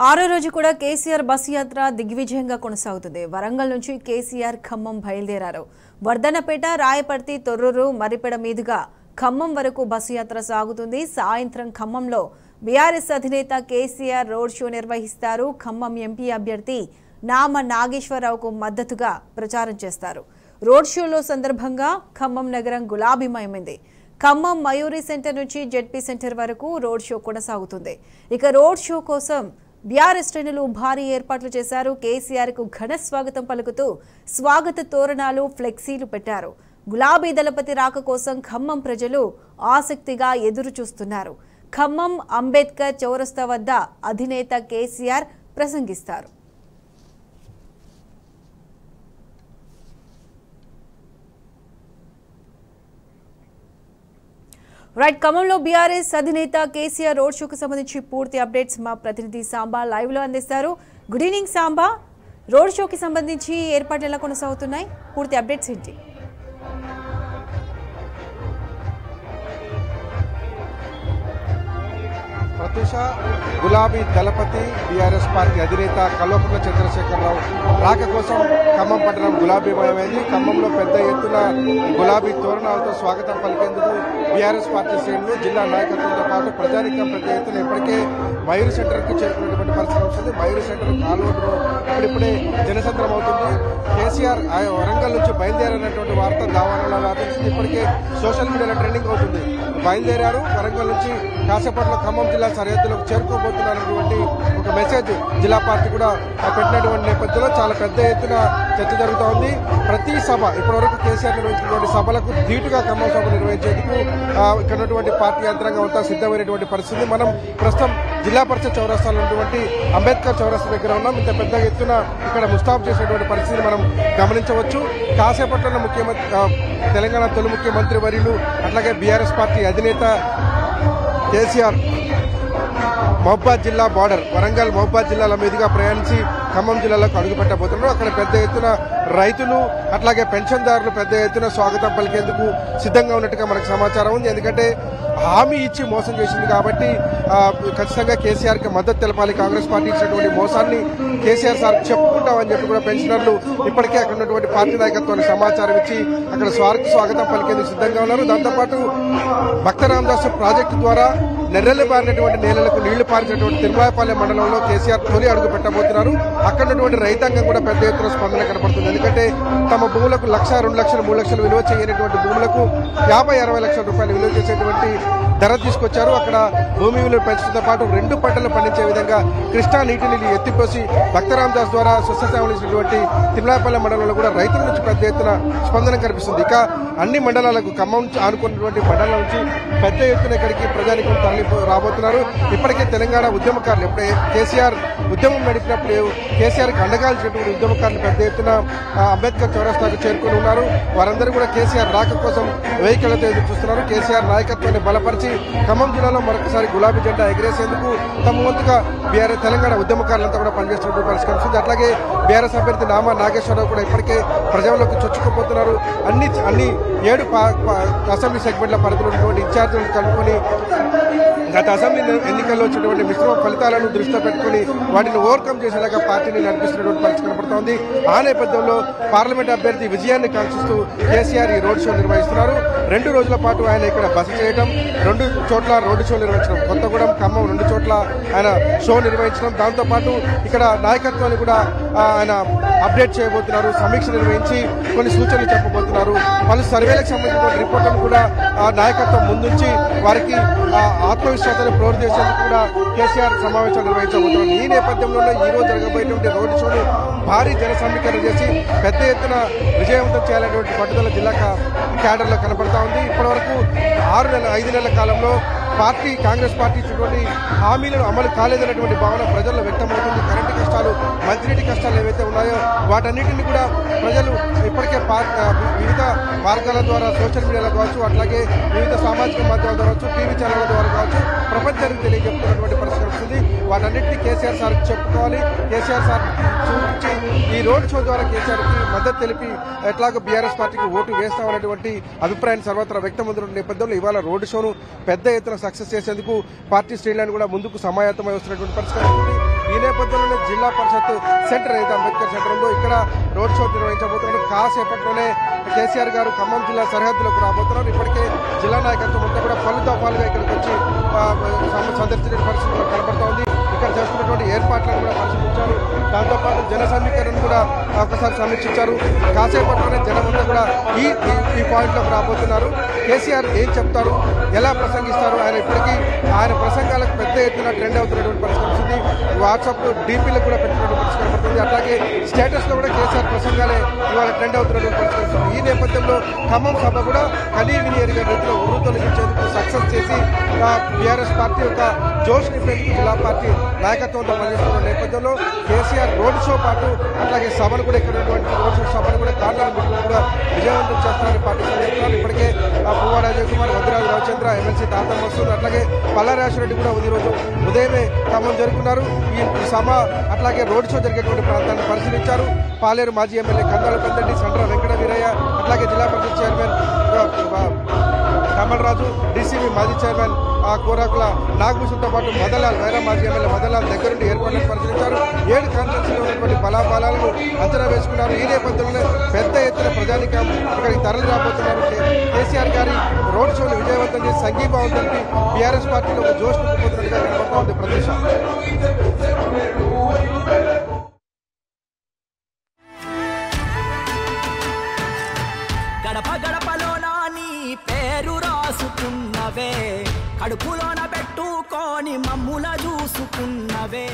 ఆరో రోజు కూడా కేసీఆర్ బస్సు యాత్ర దిగ్విజయంగా కొనసాగుతుంది. వరంగల్ నుంచి కేసీఆర్ ఖమ్మం బయలుదేరారు. వర్ధనపేట, రాయపర్తి, తొర్రూరు, మరిపెడ మీదుగా ఖమ్మం వరకు బస్సు యాత్ర సాగుతుంది. సాయంత్రం ఖమ్మంలో బీఆర్ఎస్ అధినేత కేసీఆర్ రోడ్ షో నిర్వహిస్తారు. ఖమ్మం ఎంపీ అభ్యర్థి నామ నాగేశ్వరరావుకు మద్దతుగా ప్రచారం చేస్తారు. రోడ్ షోలో సందర్భంగా ఖమ్మం నగరం గులాబీమయమైంది. ఖమ్మం మయూరి సెంటర్ నుంచి జెడ్పీ సెంటర్ వరకు రోడ్ షో కొనసాగుతుంది. ఇక రోడ్ షో కోసం బీఆర్ఎస్ శ్రేణులు భారీ ఏర్పాట్లు చేశారు. కేసీఆర్ కు ఘన స్వాగతం పలుకుతూ స్వాగత తోరణాలు, ఫ్లెక్సీలు పెట్టారు. గులాబీ దళపతి రాక కోసం ఖమ్మం ప్రజలు ఆసక్తిగా ఎదురు చూస్తున్నారు. ఖమ్మం అంబేద్కర్ చౌరస్తా వద్ద అధినేత కేసీఆర్ ప్రసంగిస్తారు. రైట్, ఖమ్మంలో బీఆర్ఎస్ అధినేత కేసీఆర్ రోడ్ షోకు సంబంధించి పూర్తి అప్డేట్స్ మా ప్రతినిధి సాంబా లైవ్ లో అందిస్తారు. గుడ్ ఈవినింగ్ సాంబా, రోడ్ షోకి సంబంధించి ఏర్పాట్లు ఎలా కొనసాగుతున్నాయి, పూర్తి అప్డేట్స్ ఏంటి? ప్రత్యూష, గులాబీ దళపతి బీఆర్ఎస్ పార్టీ అధినేత కల్వకుంట్ల చంద్రశేఖరరావు రాక కోసం ఖమ్మం పట్టణం గులాబీమయమైంది. ఖమ్మంలో పెద్ద ఎత్తున గులాబీ తోరణాలతో స్వాగతం పలికేందుకు బీఆర్ఎస్ పార్టీ శ్రేణులు, జిల్లా నాయకత్వంతో పాటు ప్రజానికం పెద్ద ఎత్తున ఇప్పటికే మయూరి సెంటర్కు చేరుకున్నటువంటి పరిస్థితి వస్తుంది. మయూరి సెంటర్ కాలువలో ఇప్పుడిప్పుడే జనసంద్రం అవుతుంది. కేసీఆర్ వరంగల్ నుంచి బయలుదేరినటువంటి వార్త దావాలలో వ్యాపించింది. ఇప్పటికే సోషల్ మీడియాలో ట్రెండింగ్ అవుతుంది. బయలుదేరారు, వరంగల్ నుంచి కాసేపట్లో ఖమ్మం జిల్లా సరిహద్దులకు చేరుకోబోతున్నటువంటి ఒక మెసేజ్ జిల్లా పార్టీ కూడా పెట్టినటువంటి నేపథ్యంలో చాలా పెద్ద ఎత్తున చర్చ జరుగుతూ ఉంది. ప్రతి సభ ఇప్పటివరకు కేసీఆర్ నిర్వహించినటువంటి సభలకు ధీటుగా ఖమ్మం సభ నిర్వహించేందుకు ఇక్కడ ఉన్నటువంటి పార్టీ యంత్రాంగం అంతా సిద్ధమైనటువంటి పరిస్థితి. మనం ప్రస్తుతం జిల్లా పరిషత్ చౌరస్తాలో ఉన్నటువంటి అంబేద్కర్ చౌరస్తా దగ్గర ఉన్నాం. ఇంత పెద్ద ఎత్తున ఇక్కడ ముస్తాబ్ చేసేటువంటి పరిస్థితిని మనం గమనించవచ్చు. కాసేపట్ల ముఖ్యమంత్రి, తెలంగాణ తొలి ముఖ్యమంత్రి వర్యులు, అట్లాగే బీఆర్ఎస్ పార్టీ అధినేత కేసీఆర్ మహబూబాద్ జిల్లా బార్డర్ వరంగల్ మహబూబాద్ జిల్లాల మీదుగా ప్రయాణించి ఖమ్మం జిల్లాలోకి అడుగుపెట్టబోతున్నారు. అక్కడ పెద్ద ఎత్తున రైతులు, అట్లాగే పెన్షన్దారులు పెద్ద ఎత్తున స్వాగతం పలికేందుకు సిద్ధంగా ఉన్నట్టుగా మనకు సమాచారం ఉంది. ఎందుకంటే హామీ ఇచ్చి మోసం చేసింది కాబట్టి ఖచ్చితంగా కేసీఆర్ కి మద్దతు తెలపాలి. కాంగ్రెస్ పార్టీ ఇచ్చినటువంటి మోసాన్ని కేసీఆర్ సార్ చెప్పుకుంటామని చెప్పి కూడా పెన్షనర్లు ఇప్పటికే అక్కడ ఉన్నటువంటి పార్టీ నాయకత్వానికి సమాచారం ఇచ్చి అక్కడ స్వాగతం పలికేందుకు సిద్ధంగా ఉన్నారు. దాంతోపాటు భక్త రామదాసు ప్రాజెక్టు ద్వారా నెర్రెలు బారినటువంటి నేలలకు నీళ్లు పారించినటువంటి తిరుమలాయపాలెం మండలంలో కేసీఆర్ తొలి అడుగు పెట్టబోతున్నారు. అక్కడ ఉన్నటువంటి రైతాంగం కూడా పెద్ద ఎత్తున స్పందన కనపడుతుంది. ఎందుకంటే తమ భూములకు 1,00,000, 2 లక్షలు, 3 లక్షలు విలువ చేయనటువంటి భూములకు 50-60 లక్షల రూపాయలు విలువ చేసేటువంటి ధర తీసుకొచ్చారు. అక్కడ భూమి విలువ పెంచడంతో పాటు 2 పంటలు పండించే విధంగా కృష్ణా నీటిని ఎత్తిపోసి భక్త రామదాస్ ద్వారా స్వచ్ఛతామనిచ్చినటువంటి తిరుమలాయపాలెం మండలంలో కూడా రైతుల నుంచి పెద్ద ఎత్తున స్పందన కనిపిస్తుంది. ఇక అన్ని మండలాలకు ఖమ్మం ఆనుకున్నటువంటి మండలం నుంచి పెద్ద ఎత్తున ఇక్కడికి ప్రజానికం తరలి రాబోతున్నారు. ఇప్పటికే తెలంగాణ ఉద్యమకారులు ఎప్పుడే కేసీఆర్ ఉద్యమం నడిపినప్పుడు కేసీఆర్కి అండగాల్సినటువంటి ఉద్యమకారులు పెద్ద ఎత్తున అంబేద్కర్ చౌరస్తాకు చేరుకుని ఉన్నారు. వారందరూ కూడా కేసీఆర్ రాక కోసం వెహికళ్లతో ఎదురు చూస్తున్నారు. కేసీఆర్ నాయకత్వాన్ని బలపరిచి ఖమ్మం జిల్లాలో మరొకసారి గులాబీ జెండా ఎగిరేసేందుకు తమ వంతుగా బీఆర్ఎస్ తెలంగాణ ఉద్యమకారులంతా కూడా పనిచేస్తున్నట్టు పరిష్కరిస్తుంది. అట్లాగే బీఆర్ఎస్ అభ్యర్థి నామా నాగేశ్వరరావు కూడా ఇప్పటికే ప్రజల్లోకి చొచ్చుకుపోతున్నారు. అన్ని 7 అసెంబ్లీ సెగ్మెంట్ల పరిధిలో ఉన్నటువంటి ఇన్ఛార్జీలను కలుపుకొని గత అసెంబ్లీ ఎన్నికల్లో వచ్చినటువంటి మిశ్రమ ఫలితాలను దృష్టిలో పెట్టుకుని వాటిని ఓవర్కమ్ చేసేలాగా పార్టీని నడిపిస్తున్నటువంటి పరిస్థితి కనపడుతోంది. ఆ నేపథ్యంలో పార్లమెంట్ అభ్యర్థి విజయాన్ని కాంక్షిస్తూ కేసీఆర్ ఈ రోడ్ షో నిర్వహిస్తున్నారు. 2 రోజుల పాటు ఆయన ఇక్కడ బస చేయడం, 2 చోట్ల రోడ్డు షో నిర్వహించడం, కొత్తగూడెం, ఖమ్మం 2 చోట్ల ఆయన షో నిర్వహించడం, దాంతోపాటు ఇక్కడ నాయకత్వాన్ని కూడా ఆయన అప్డేట్ చేయబోతున్నారు. సమీక్ష నిర్వహించి కొన్ని సూచనలు చెప్పబోతున్నారు. పలు సర్వేలకు సంబంధించిన రిపోర్టులను కూడా నాయకత్వం ముందుంచి వారికి ఆత్మవిశ్వాసాన్ని ప్రోత్సహించేందుకు కూడా కేసీఆర్ సమావేశాలు నిర్వహించబోతున్నారు. ఈ నేపథ్యంలోనే ఈ రోజు జరగబోయేటువంటి రోడ్డు షోను భారీ జన సమీకరణ చేసి పెద్ద ఎత్తున విజయవంతం చేయాలనేటువంటి పట్టుదల జిల్లా క్యాడర్లో కనబడతా ఉంది. ఇప్పటివరకు 5 నెలల కాలంలో కాంగ్రెస్ పార్టీ ఇచ్చినటువంటి హామీలను అమలు కాలేదన్నటువంటి భావన ప్రజల్లో వ్యక్తమవుతుంది. కరెంటు కష్టాలు, మంచినీటి కష్టాలు ఏవైతే ఉన్నాయో వాటన్నిటిని కూడా ప్రజలు ఇప్పటికే వివిధ మార్గాల ద్వారా సోషల్ మీడియాలో కావచ్చు, అట్లాగే వివిధ సామాజిక మాధ్యమాల ద్వారా కావచ్చు, టీవీ ఛానళ్ల ద్వారా కావచ్చు ప్రపంచానికి తెలియజెప్తున్నటువంటి పరిస్థితి వస్తుంది. వాటన్నిటినీ కేసీఆర్ సార్ చెప్పుకోవాలి. కేసీఆర్ సార్ చూపించి ఈ రోడ్ షో ద్వారా కేసీఆర్ కి మద్దతు తెలిపి ఎట్లాగో బీఆర్ఎస్ పార్టీకి ఓటు వేస్తామనేటువంటి అభిప్రాయం సర్వత్రా వ్యక్తమవుతున్న నేపథ్యంలో ఇవాళ రోడ్ షోను పెద్ద ఎత్తున సక్సెస్ చేసేందుకు పార్టీ శ్రేణులను కూడా ముందుకు సమాయత్తమై వస్తున్నటువంటి పరిస్థితి ఉంది. ఈ నేపథ్యంలోనే జిల్లా పరిషత్ సెంటర్ అయితే అంబేద్కర్ సెంటర్ ఉందో ఇక్కడ రోడ్ షో నిర్వహించబోతున్నారు. కాసేపట్లోనే కేసీఆర్ గారు ఖమ్మం జిల్లా సరిహద్దులకు రాబోతున్నారు. ఇప్పటికే జిల్లా నాయకత్వం అంతా కూడా పలు దఫాలుగా ఇక్కడికి వచ్చి సందర్శించిన పరిస్థితి కనబడతా ఉంది. ఇక్కడ చేస్తున్నటువంటి ఏర్పాట్లను కూడా పరిశీలించారు. దాంతోపాటు జన సమీకరణను కూడా ఒకసారి సమీక్షించారు. కాసేపట్లోనే జనమంతా కూడా ఈ పాయింట్లోకి రాబోతున్నారు. కేసీఆర్ ఏం చెప్తారు, ఎలా ప్రసంగిస్తారు, ఆయన ప్రసంగాలకు పెద్ద ఎత్తున ట్రెండ్ అవుతున్నటువంటి పరిస్థితి వచ్చింది. వాట్సాప్లో డీపీలకు కూడా పెట్టినటువంటి పరిస్థితి కనబడుతుంది. అట్లాగే స్టేటస్లో కూడా కేసీఆర్ ప్రసంగాలే ఇవాళ ట్రెండ్ అవుతున్నటువంటి పరిస్థితి వస్తుంది. ఈ నేపథ్యంలో ఖమ్మం సభ కూడా కనీవిని ఎరిగే రీతిలో ఉర్రూతొలగించేందుకు సక్సెస్ చేసి బీఆర్ఎస్ పార్టీ యొక్క జోష్ నింపేందుకు జిల్లా పార్టీ నాయకత్వంతో పనిచేస్తున్న నేపథ్యంలో కేసీఆర్ రోడ్ షో పాటు అట్లాగే సభను కూడా ఇక్కడ ఉన్నటువంటి రోడ్ షో సభను కూడా కార్నర్ మీటింగ్ కూడా విజయవంతం చేస్తారని పార్టీ చెప్తున్నారు. ఇప్పటికే పువ్వాడ అజయ్ కుమార్, వద్దిరాజు రవిచంద్ర, ఎమ్మెల్సీ తాతం వస్తుంది. అట్లాగే పల్లారాజరెడ్డి కూడా ఈరోజు ఉదయమే ఖమ్మం జరుపుకున్నారు. ఈ సభ అట్లాగే రోడ్ షో జరిగేటువంటి ప్రాంతాన్ని పరిశీలించారు. పాలేరు మాజీ ఎమ్మెల్యే కందాల పెద్దండి, సండ్ర వెంకట వీరయ్య, అట్లాగే జిల్లా పరిషత్ చైర్మన్ కమలరాజు, డీసీబీ మాజీ చైర్మన్ కోరాకుల నాగభూషణ్తో పాటు మదలాల్, వైరా మాజీ ఎమ్మెల్యే మదలాల్ దగ్గరుండి ఏర్పాట్లను పరిశీలించారు. 7 కాన్స్టిట్యూన్సీలో ఉన్నటువంటి బలాబలాలను అంచనా వేసుకున్నారు. ఈ నేపథ్యంలో పెద్ద ఎత్తున ప్రజానికం ఇక్కడికి తరలి రాబోతున్నారు. కేసీఆర్ గారి రోడ్ షోను విజయవంతం చేసి సంఘీభావం తెలిపి బీఆర్ఎస్ పార్టీలో ఒక జోష్ నింపుతున్నట్టుగా కనబడుతూ ఉంది ప్రదేశం. గడప గడపలోనా నీ పేరు రాసుకున్నవే, కడుపులోన పెట్టుకొని మమ్ముల చూసుకున్నవే.